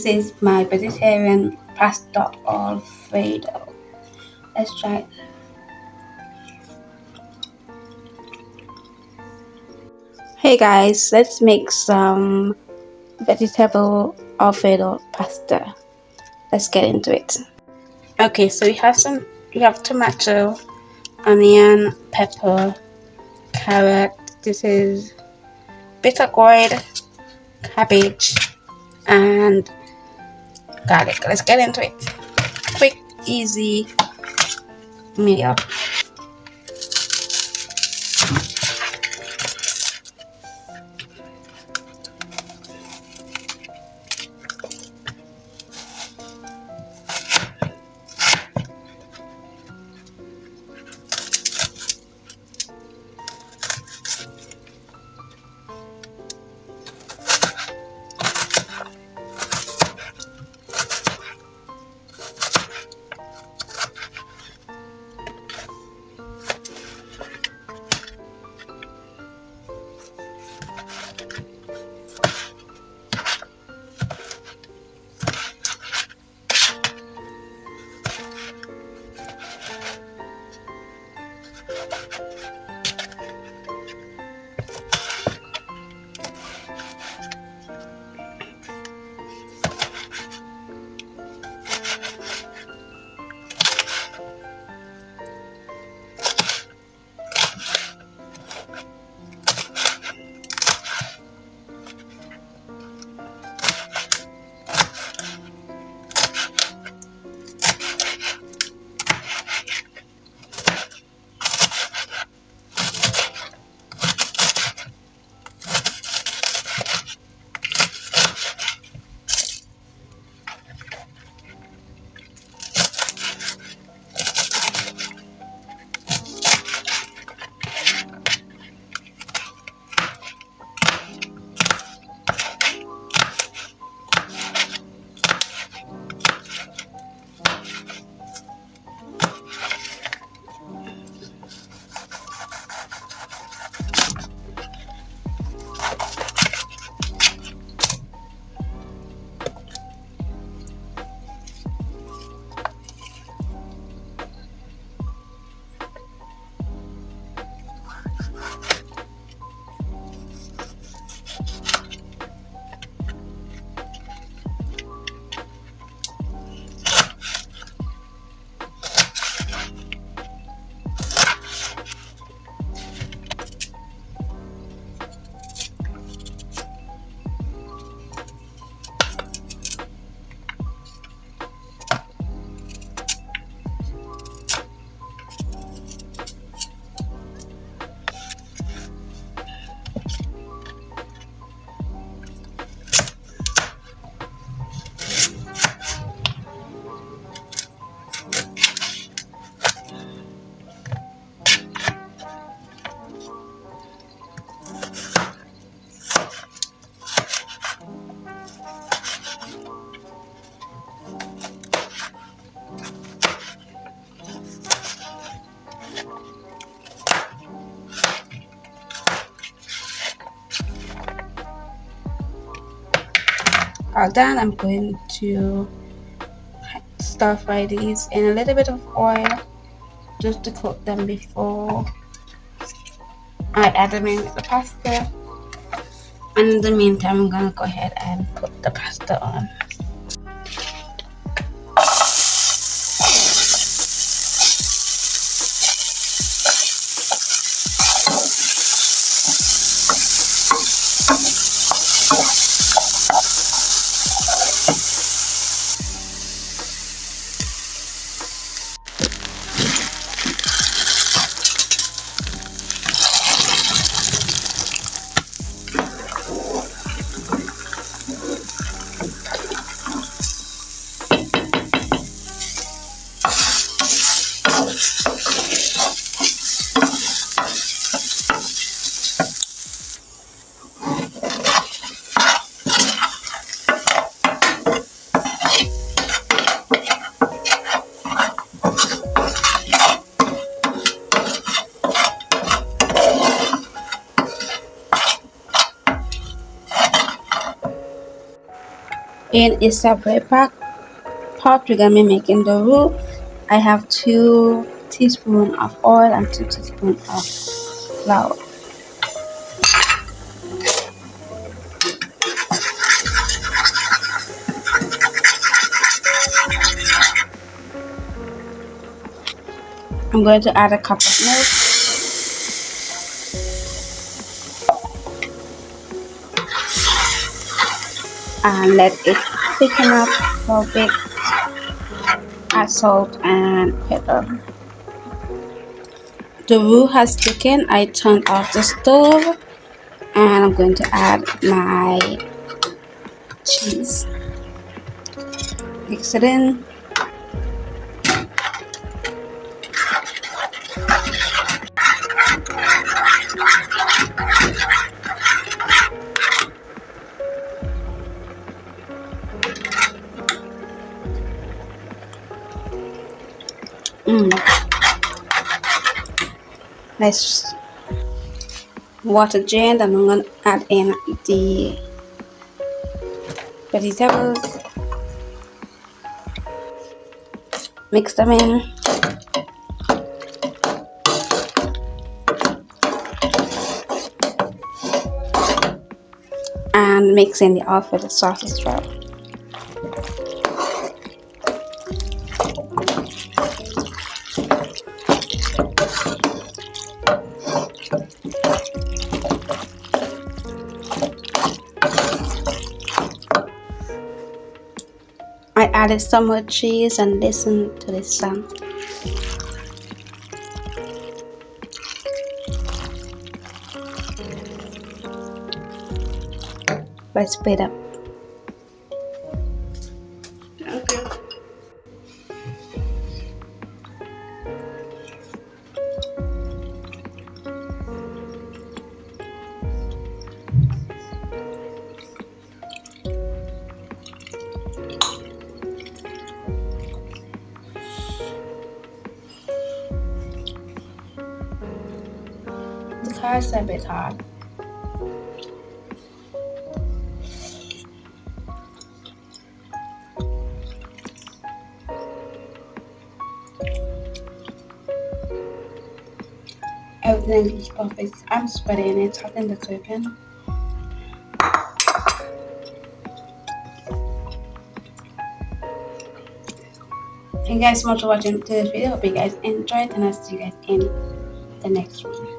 This is my vegetarian pasta Alfredo. Let's try it. Hey guys, let's make some vegetable Alfredo pasta. Let's get into it. Okay, so we have tomato, onion, pepper, carrot. This is bitter gourd, cabbage, and garlic. Let's get into it. Quick, easy meal. All done. I'm going to stir fry these in a little bit of oil just to coat them before I add them in with the pasta. And in the meantime, I'm gonna go ahead and put the pasta on. In a separate pot, we're gonna be making the roux. I have 2 teaspoons of oil and 2 teaspoons of flour. I'm going to add a cup of milk and let it thicken up for a bit. Add salt and pepper. The roux has thickened. I turned off the stove and I'm going to add my cheese. Mix it in. Let's water drain, and I'm going to add in the vegetables. Mix them in. And mix in the Alfredo sauce as well. I added some more cheese and listen to the sound. Let's speed up. Okay. The car is a bit hard. Everything is perfect. I'm spreading it, tapping the open. Thank you guys so much for watching today's video. Hope you guys enjoyed, and I'll see you guys in the next one.